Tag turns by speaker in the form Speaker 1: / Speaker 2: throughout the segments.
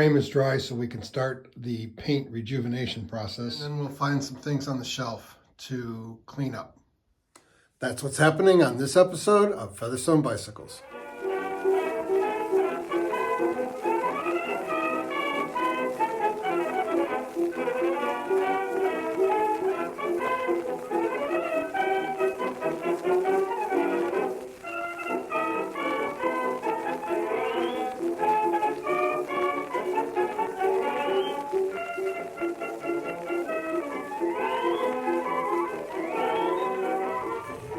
Speaker 1: Frame is dry, so we can start the paint rejuvenation process. And then we'll find some things on the shelf to clean up. That's what's happening on this episode of Featherstone Bicycles.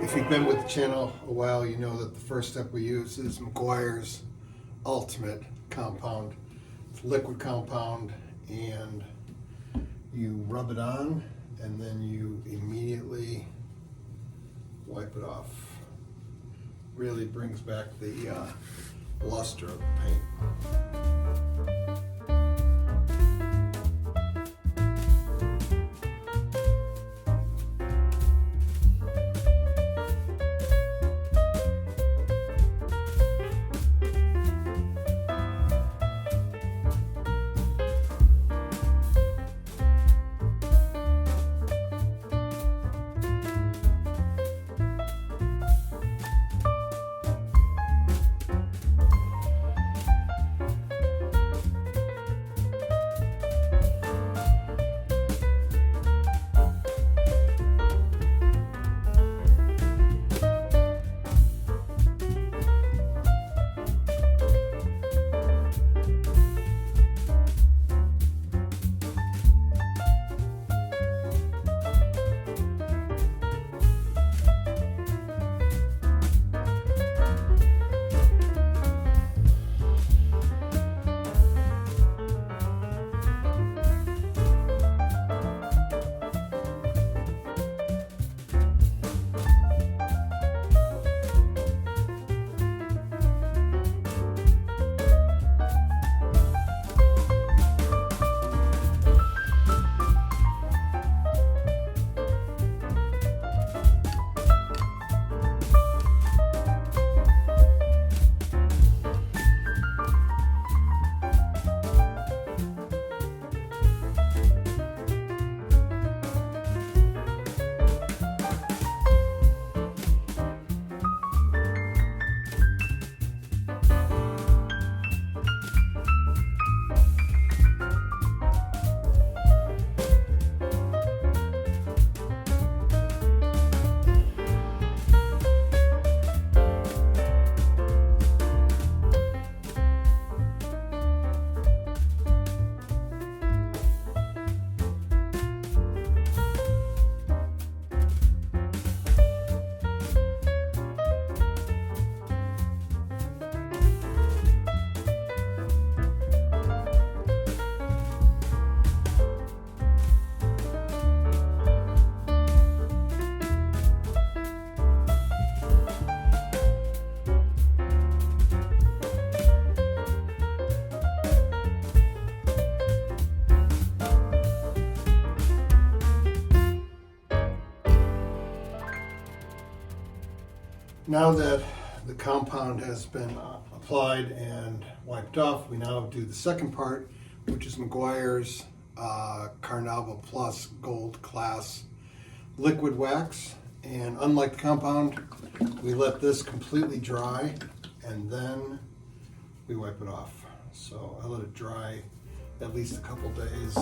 Speaker 1: If you've been with the channel a while, you know that the first step we use is Meguiar's Ultimate Compound. It's liquid compound, and you rub it on and then you immediately wipe it off. Really brings back the luster of the paint. Now that the compound has been applied and wiped off, we now do the second part, which is Meguiar's Carnauba Plus Gold Class Liquid Wax. And unlike the compound, we let this completely dry and then we wipe it off. So I let it dry at least a couple days.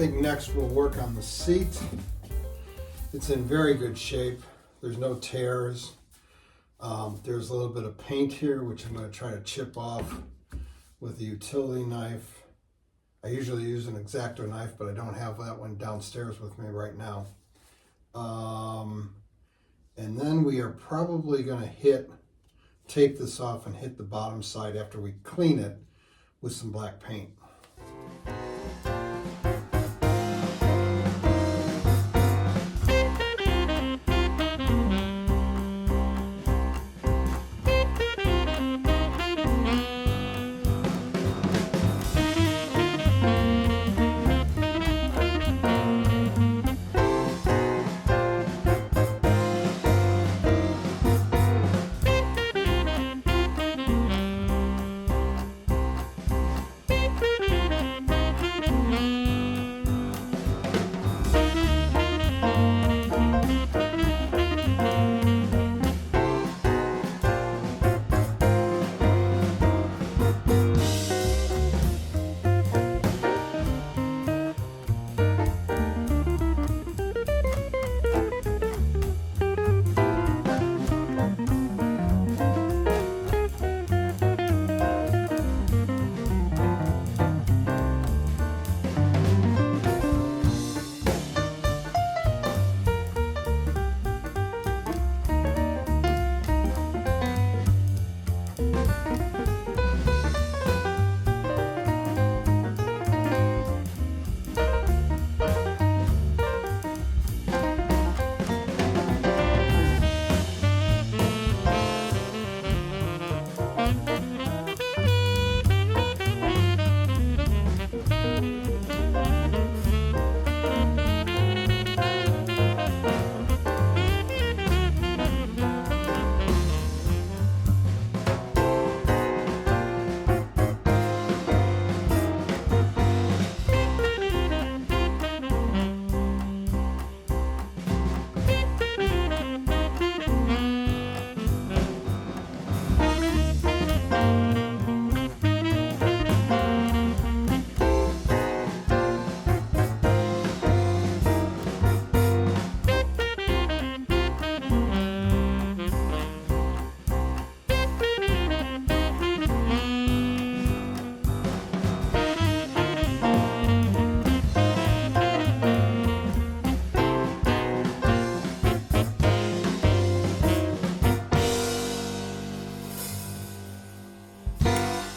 Speaker 1: think next we'll work on the seat. It's in very good shape. There's no tears. There's a little bit of paint here, which I'm going to try to chip off with a utility knife. I usually use an X-Acto knife, but I don't have that one downstairs with me right now. And then we are probably going to tape this off and hit the bottom side after we clean it with some black paint.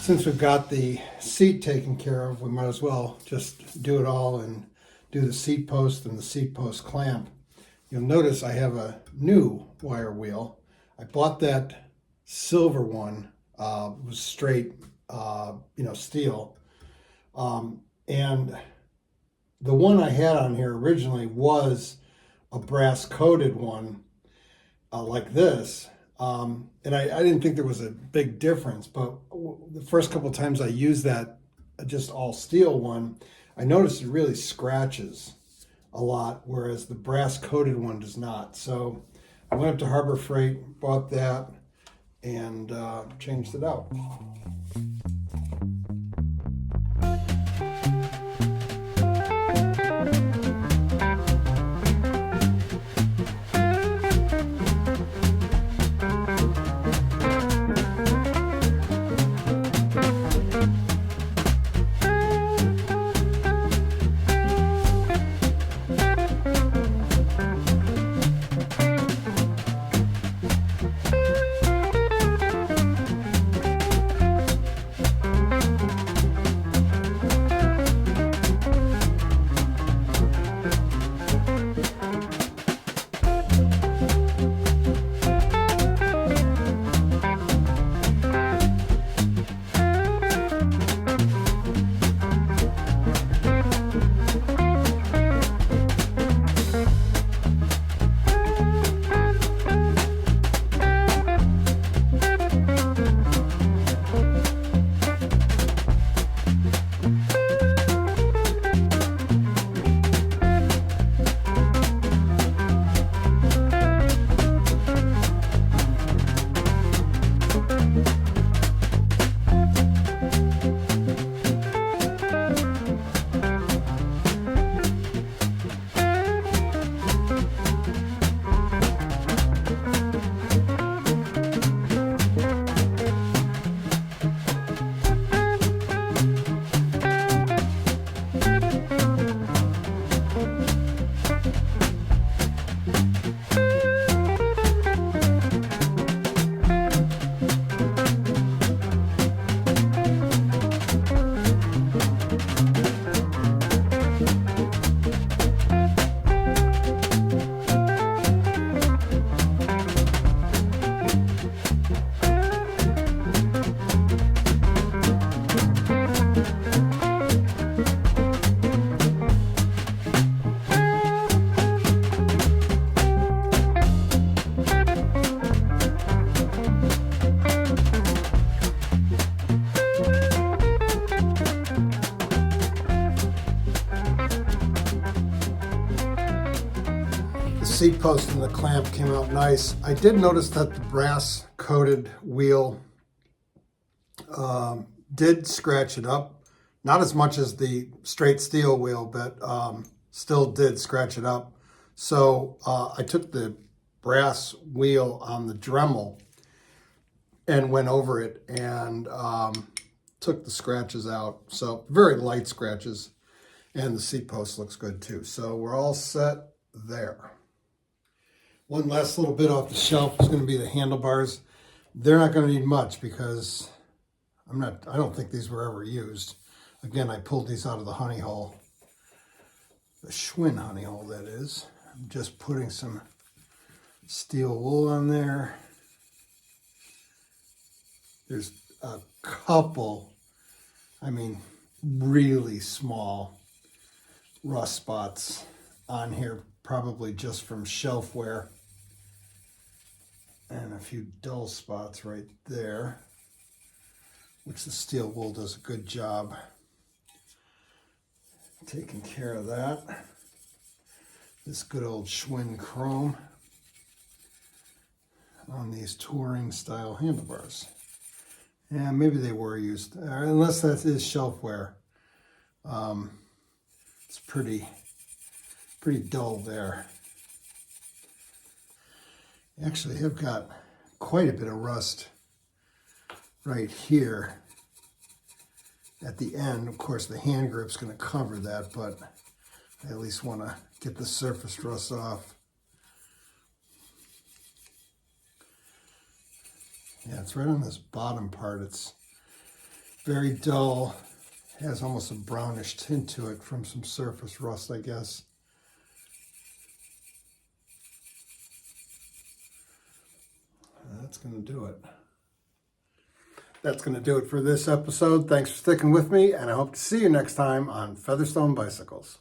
Speaker 1: Since we've got the seat taken care of, we might as well just do it all and do the seat post and the seat post clamp. You'll notice I have a new wire wheel. I bought that silver one, it was straight, steel. And the one I had on here originally was a brass coated one like this. And I didn't think there was a big difference, but the first couple of times I used that just all steel one, I noticed it really scratches a lot, whereas the brass coated one does not. So I went up to Harbor Freight, bought that, and changed it out. seat post and the clamp came out nice. I did notice that the brass coated wheel did scratch it up. Not as much as the straight steel wheel, but still did scratch it up. So I took the brass wheel on the Dremel and went over it and took the scratches out. So very light scratches, and the seat post looks good too. So we're all set there. One last little bit off the shelf is going to be the handlebars. They're not going to need much because I don't think these were ever used. Again, I pulled these out of the honey hole. The Schwinn honey hole, that is. I'm just putting some steel wool on there. There's a couple, really small rust spots on here, probably just from shelf wear. And a few dull spots right there, which the steel wool does a good job taking care of that. This good old Schwinn chrome on these touring style handlebars. Yeah, maybe they were used, unless that is shelfware. It's pretty dull there. Actually, I've got quite a bit of rust right here at the end. Of course, the hand grip's going to cover that, but I at least want to get the surface rust off. Yeah, it's right on this bottom part. It's very dull. It has almost a brownish tint to it from some surface rust, I guess. That's going to do it. That's going to do it for this episode. Thanks for sticking with me, and I hope to see you next time on Featherstone Bicycles.